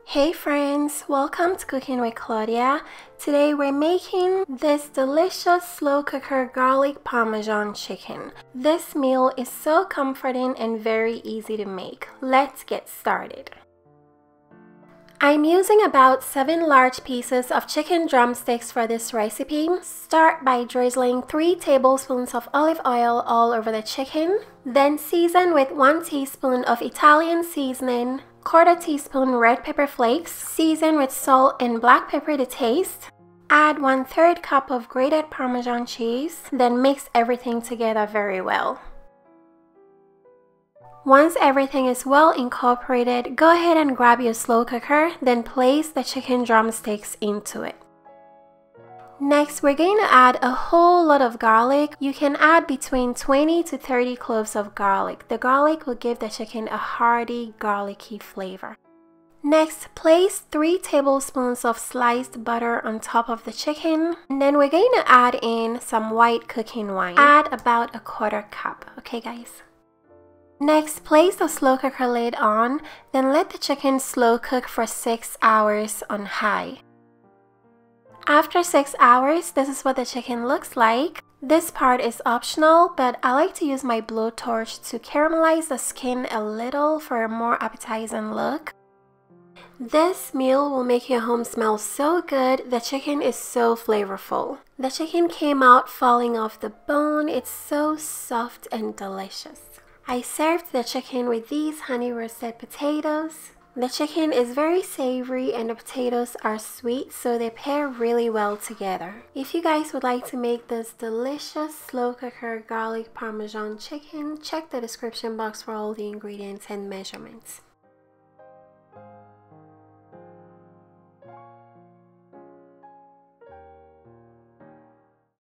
Hey friends, welcome to Cooking with Claudia. Today we're making this delicious slow cooker garlic Parmesan chicken. This meal is so comforting and very easy to make. Let's get started. I'm using about 7 large pieces of chicken drumsticks for this recipe. Start by drizzling 3 tablespoons of olive oil all over the chicken. Then season with 1 teaspoon of Italian seasoning, 1/4 teaspoon red pepper flakes, season with salt and black pepper to taste. Add 1/3 cup of grated Parmesan cheese, then mix everything together very well. Once everything is well incorporated, go ahead and grab your slow cooker, then place the chicken drumsticks into it. Next, we're going to add a whole lot of garlic. You can add between 20 to 30 cloves of garlic. The garlic will give the chicken a hearty, garlicky flavor. Next, place 3 tablespoons of sliced butter on top of the chicken. And then we're going to add in some white cooking wine. Add about 1/4 cup, okay guys? Next, place the slow cooker lid on, then let the chicken slow cook for 6 hours on high. After 6 hours, this is what the chicken looks like. This part is optional, but I like to use my blowtorch to caramelize the skin a little for a more appetizing look. This meal will make your home smell so good. The chicken is so flavorful. The chicken came out falling off the bone. It's so soft and delicious. I served the chicken with these honey roasted potatoes. The chicken is very savory and the potatoes are sweet, so they pair really well together. If you guys would like to make this delicious slow cooker garlic Parmesan chicken, check the description box for all the ingredients and measurements.